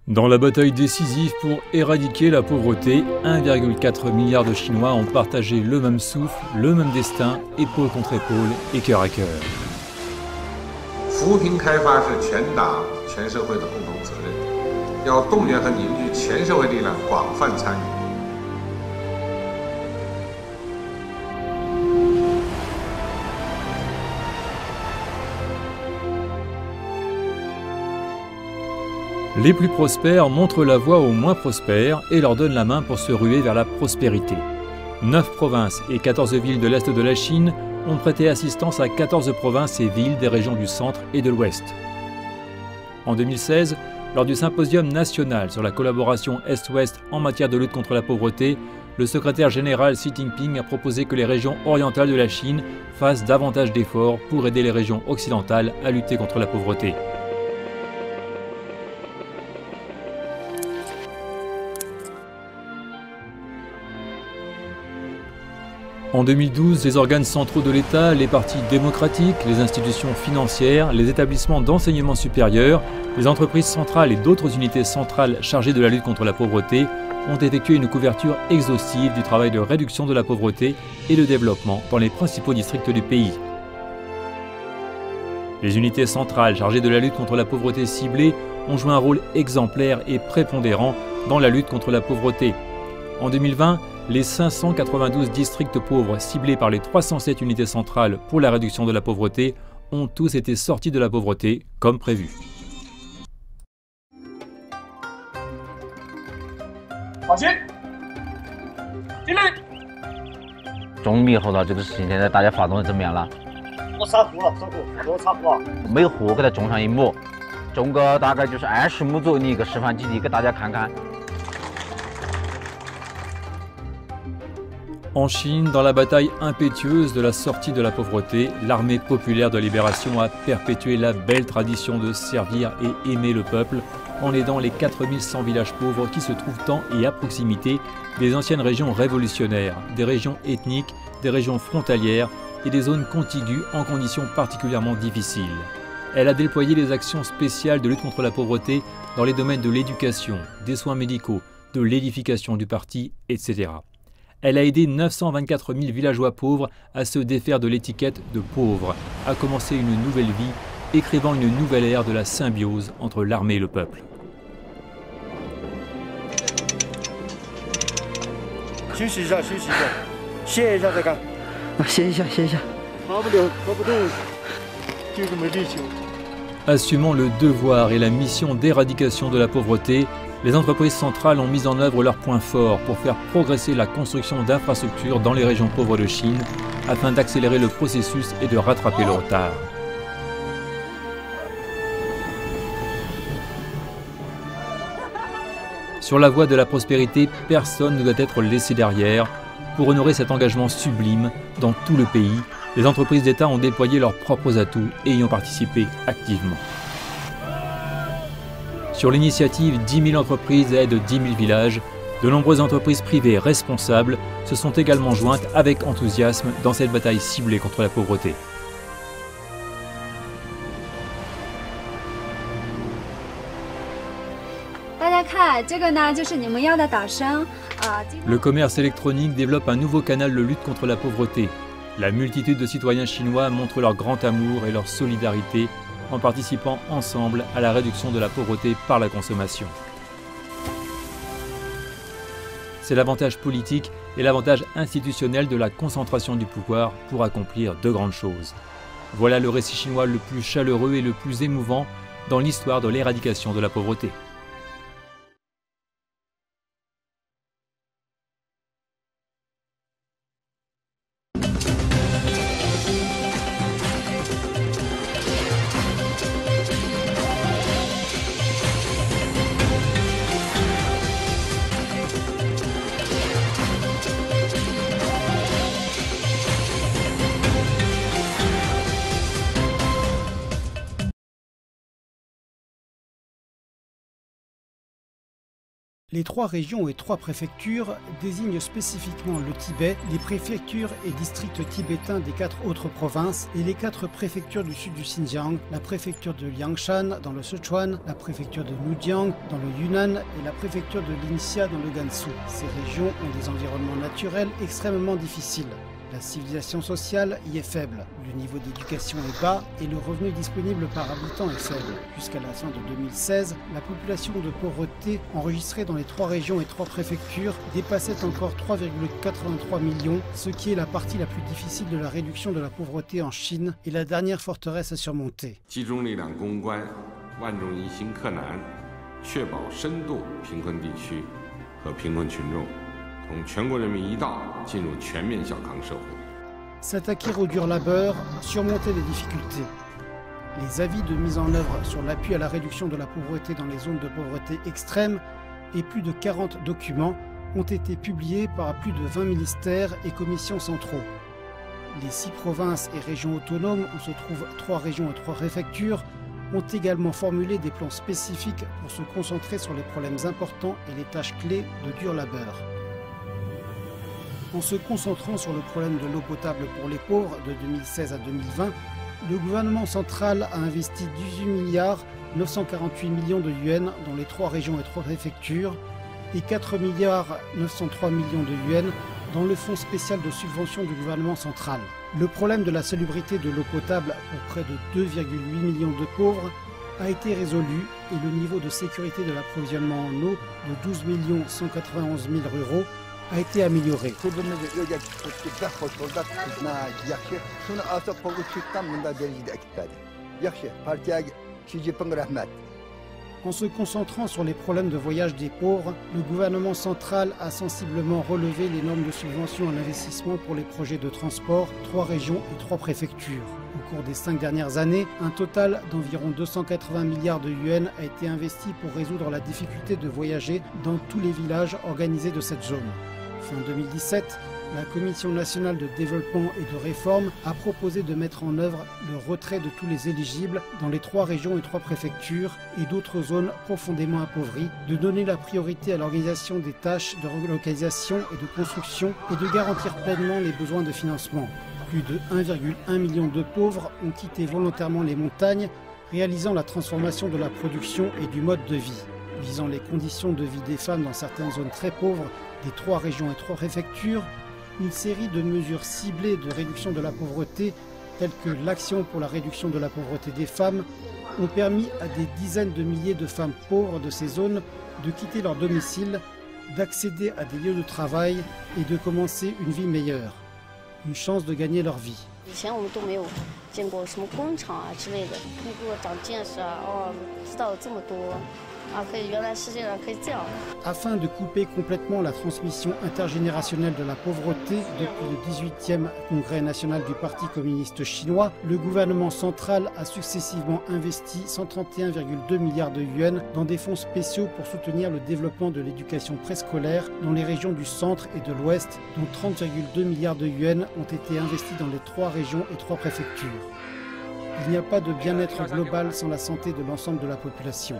Dans la bataille décisive pour éradiquer la pauvreté, 1,4 milliard de Chinois ont partagé le même souffle, le même destin, épaule contre épaule et cœur à cœur. 扶贫开发是全党全社会的共同责任，要动员和凝聚全社会力量，广泛参与。 Les plus prospères montrent la voie aux moins prospères et leur donnent la main pour se ruer vers la prospérité. 9 provinces et 14 villes de l'Est de la Chine ont prêté assistance à 14 provinces et villes des régions du centre et de l'Ouest. En 2016, lors du symposium national sur la collaboration Est-Ouest en matière de lutte contre la pauvreté, le secrétaire général Xi Jinping a proposé que les régions orientales de la Chine fassent davantage d'efforts pour aider les régions occidentales à lutter contre la pauvreté. En 2012, les organes centraux de l'État, les partis démocratiques, les institutions financières, les établissements d'enseignement supérieur, les entreprises centrales et d'autres unités centrales chargées de la lutte contre la pauvreté ont effectué une couverture exhaustive du travail de réduction de la pauvreté et de développement dans les principaux districts du pays. Les unités centrales chargées de la lutte contre la pauvreté ciblée ont joué un rôle exemplaire et prépondérant dans la lutte contre la pauvreté. En 2020, les 592 districts pauvres ciblés par les 307 unités centrales pour la réduction de la pauvreté ont tous été sortis de la pauvreté comme prévu. 好心，进来。中猕猴桃这个事情，现在大家发动的怎么样了？我撒湖了，我撒湖了。每户给它种上1亩，种个大概就是20亩左右的一个示范基地，给大家看看。 En Chine, dans la bataille impétueuse de la sortie de la pauvreté, l'armée populaire de libération a perpétué la belle tradition de servir et aimer le peuple en aidant les 4100 villages pauvres qui se trouvent en et à proximité des anciennes régions révolutionnaires, des régions ethniques, des régions frontalières et des zones contiguës en conditions particulièrement difficiles. Elle a déployé les actions spéciales de lutte contre la pauvreté dans les domaines de l'éducation, des soins médicaux, de l'édification du parti, etc. Elle a aidé 924 000 villageois pauvres à se défaire de l'étiquette de pauvre, à commencer une nouvelle vie, écrivant une nouvelle ère de la symbiose entre l'armée et le peuple. 休息一下，休息一下，歇一下再干。歇一下，歇一下。跑不了，跑不动，就是没力气。 Assumant le devoir et la mission d'éradication de la pauvreté, les entreprises centrales ont mis en œuvre leurs points forts pour faire progresser la construction d'infrastructures dans les régions pauvres de Chine, afin d'accélérer le processus et de rattraper le retard. Sur la voie de la prospérité, personne ne doit être laissé derrière. Pour honorer cet engagement sublime, dans tout le pays, les entreprises d'État ont déployé leurs propres atouts et y ont participé activement. Sur l'initiative 10 000 entreprises aident 10 000 villages, de nombreuses entreprises privées responsables se sont également jointes avec enthousiasme dans cette bataille ciblée contre la pauvreté. Le commerce électronique développe un nouveau canal de lutte contre la pauvreté. La multitude de citoyens chinois montrent leur grand amour et leur solidarité en participant ensemble à la réduction de la pauvreté par la consommation. C'est l'avantage politique et l'avantage institutionnel de la concentration du pouvoir pour accomplir de grandes choses. Voilà le récit chinois le plus chaleureux et le plus émouvant dans l'histoire de l'éradication de la pauvreté. Les 3 régions et 3 préfectures désignent spécifiquement le Tibet, les préfectures et districts tibétains des 4 autres provinces et les 4 préfectures du sud du Xinjiang, la préfecture de Liangshan dans le Sichuan, la préfecture de Lujiang dans le Yunnan et la préfecture de Ningxia dans le Gansu. Ces régions ont des environnements naturels extrêmement difficiles. La civilisation sociale y est faible, le niveau d'éducation est bas et le revenu disponible par habitant est faible. Jusqu'à la fin de 2016, la population de pauvreté enregistrée dans les 3 régions et 3 préfectures dépassait encore 3,83 millions, ce qui est la partie la plus difficile de la réduction de la pauvreté en Chine et la dernière forteresse à surmonter. S'attaquer au dur labeur, surmonter les difficultés. Les avis de mise en œuvre sur l'appui à la réduction de la pauvreté dans les zones de pauvreté extrême et plus de 40 documents ont été publiés par plus de 20 ministères et commissions centraux. Les 6 provinces et régions autonomes où se trouvent 3 régions et 3 préfectures ont également formulé des plans spécifiques pour se concentrer sur les problèmes importants et les tâches clés de dur labeur. En se concentrant sur le problème de l'eau potable pour les pauvres de 2016 à 2020, le gouvernement central a investi 18 milliards 948 millions de yuans dans les 3 régions et 3 préfectures et 4 milliards 903 millions de yuans dans le fonds spécial de subvention du gouvernement central. Le problème de la salubrité de l'eau potable pour près de 2,8 millions de pauvres a été résolu et le niveau de sécurité de l'approvisionnement en eau de 12 191 000 ruraux a été amélioré. En se concentrant sur les problèmes de voyage des pauvres, le gouvernement central a sensiblement relevé les normes de subvention à l'investissement pour les projets de transport, 3 régions et 3 préfectures. Au cours des 5 dernières années, un total d'environ 280 milliards de yuans a été investi pour résoudre la difficulté de voyager dans tous les villages organisés de cette zone. Fin 2017, la Commission nationale de développement et de réforme a proposé de mettre en œuvre le retrait de tous les éligibles dans les 3 régions et 3 préfectures et d'autres zones profondément appauvries, de donner la priorité à l'organisation des tâches de relocalisation et de construction et de garantir pleinement les besoins de financement. Plus de 1,1 million de pauvres ont quitté volontairement les montagnes, réalisant la transformation de la production et du mode de vie. Visant les conditions de vie des femmes dans certaines zones très pauvres des 3 régions et 3 préfectures, une série de mesures ciblées de réduction de la pauvreté, telles que l'Action pour la réduction de la pauvreté des femmes, ont permis à des dizaines de milliers de femmes pauvres de ces zones de quitter leur domicile, d'accéder à des lieux de travail et de commencer une vie meilleure. Une chance de gagner leur vie. Afin de couper complètement la transmission intergénérationnelle de la pauvreté depuis le 18e Congrès national du Parti communiste chinois, le gouvernement central a successivement investi 131,2 milliards de yuans dans des fonds spéciaux pour soutenir le développement de l'éducation préscolaire dans les régions du centre et de l'ouest, dont 30,2 milliards de yuans ont été investis dans les 3 régions et 3 préfectures. Il n'y a pas de bien-être global sans la santé de l'ensemble de la population.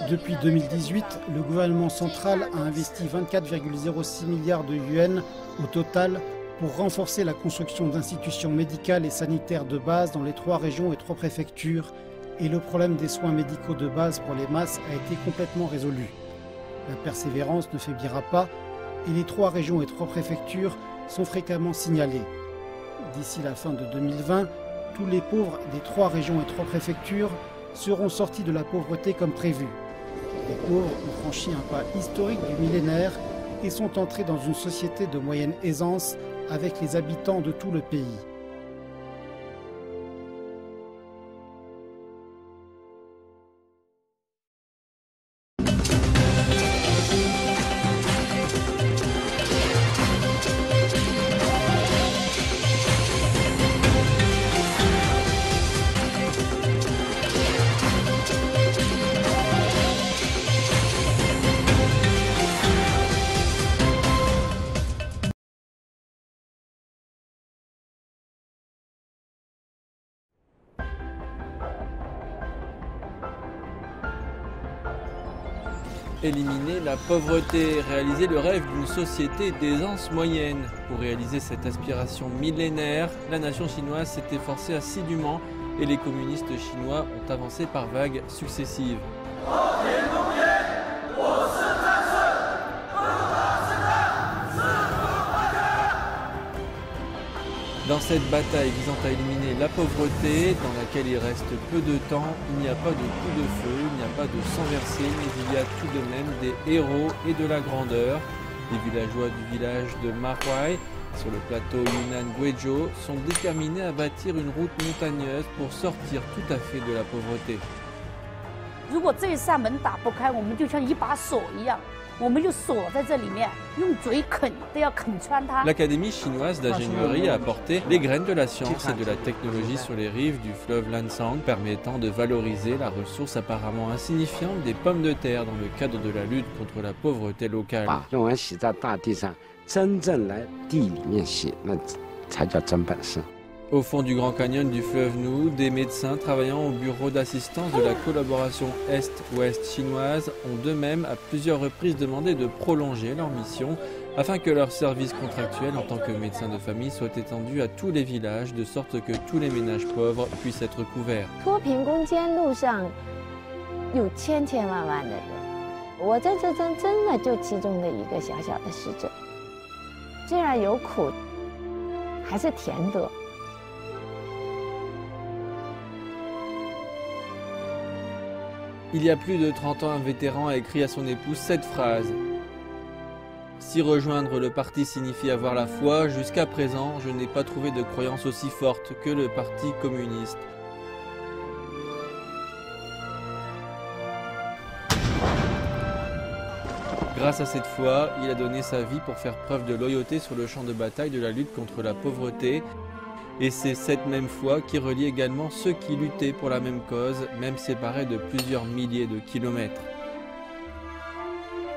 Depuis 2018, le gouvernement central a investi 24,06 milliards de yuans au total pour renforcer la construction d'institutions médicales et sanitaires de base dans les 3 régions et 3 préfectures, et le problème des soins médicaux de base pour les masses a été complètement résolu. La persévérance ne faiblira pas et les 3 régions et 3 préfectures sont fréquemment signalées. D'ici la fin de 2020, tous les pauvres des 3 régions et 3 préfectures seront sortis de la pauvreté comme prévu. Les pauvres ont franchi un pas historique du millénaire et sont entrés dans une société de moyenne aisance avec les habitants de tout le pays. Éliminer la pauvreté, réaliser le rêve d'une société d'aisance moyenne. Pour réaliser cette aspiration millénaire, la nation chinoise s'est efforcée assidûment et les communistes chinois ont avancé par vagues successives. Dans cette bataille visant à éliminer la pauvreté, dans laquelle il reste peu de temps, il n'y a pas de coup de feu, il n'y a pas de sang versé, mais il y a tout de même des héros et de la grandeur. Les villageois du village de Mahuai, sur le plateau Yunnan-Guizhou, sont déterminés à bâtir une route montagneuse pour sortir tout à fait de la pauvreté. 如果这扇门打不开，我们就像一把锁一样。 我们就锁在这里面，用嘴啃都要啃穿它。 L'Académie chinoise d'ingénierie a apporté les graines de la science et de la technologie sur les rives du fleuve Lansang, permettant de valoriser la ressource apparemment insignifiante des pommes de terre dans le cadre de la lutte contre la pauvreté locale. 把用完写在大地上，真正来地里面写，那才叫真本事。 Au fond du Grand Canyon du fleuve Nou, des médecins travaillant au bureau d'assistance de la collaboration Est-Ouest chinoise ont d'eux-mêmes à plusieurs reprises demandé de prolonger leur mission afin que leur service contractuel en tant que médecin de famille soit étendu à tous les villages de sorte que tous les ménages pauvres puissent être couverts. 脱贫攻坚路上有千千万万的人，我在这真的就其中的一个小小的使者。虽然有苦，还是甜的。 Il y a plus de 30 ans, un vétéran a écrit à son épouse cette phrase. Si rejoindre le parti signifie avoir la foi, jusqu'à présent, je n'ai pas trouvé de croyance aussi forte que le parti communiste. Grâce à cette foi, il a donné sa vie pour faire preuve de loyauté sur le champ de bataille de la lutte contre la pauvreté. Et c'est cette même foi qui relie également ceux qui luttaient pour la même cause, même séparés de plusieurs milliers de kilomètres.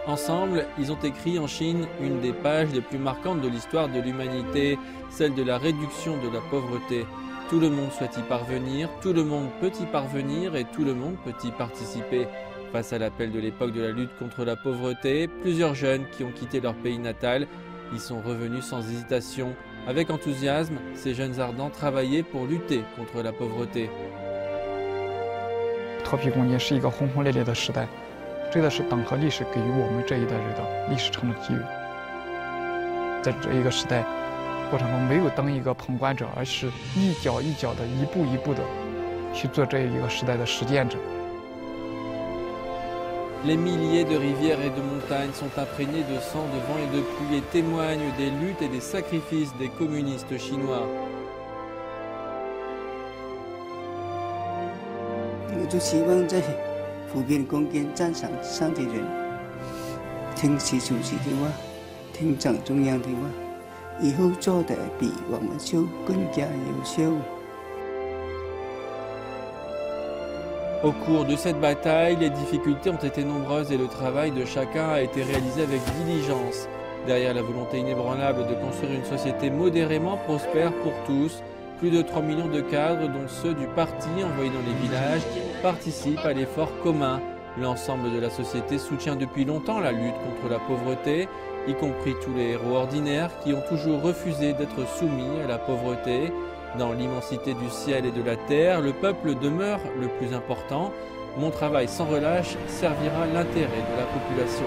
Ensemble, ils ont écrit en Chine une des pages les plus marquantes de l'histoire de l'humanité, celle de la réduction de la pauvreté. Tout le monde souhaite y parvenir, tout le monde peut y parvenir et tout le monde peut y participer. Face à l'appel de l'époque de la lutte contre la pauvreté, plusieurs jeunes qui ont quitté leur pays natal y sont revenus sans hésitation. Avec enthousiasme, ces jeunes ardents travaillaient pour lutter contre la pauvreté. 脱贫攻坚是一个轰轰烈烈的时代，这个是党和历史给予我们这一代人的历史上的机遇。在这一个时代过程中，没有当一个旁观者，而是一脚一脚的、一步一步的去做这一个时代的实践者。 Les milliers de rivières et de montagnes sont imprégnées de sang, de vent et de pluie et témoignent des luttes et des sacrifices des communistes chinois. 我就希望在普遍攻坚战场上的人，听习主席的话，听党中央的话，以后做得比我们就更加优秀。 Au cours de cette bataille, les difficultés ont été nombreuses et le travail de chacun a été réalisé avec diligence. Derrière la volonté inébranlable de construire une société modérément prospère pour tous, plus de 3 millions de cadres, dont ceux du parti envoyés dans les villages, participent à l'effort commun. L'ensemble de la société soutient depuis longtemps la lutte contre la pauvreté, y compris tous les héros ordinaires qui ont toujours refusé d'être soumis à la pauvreté. Dans l'immensité du ciel et de la terre, le peuple demeure le plus important. Mon travail sans relâche servira l'intérêt de la population.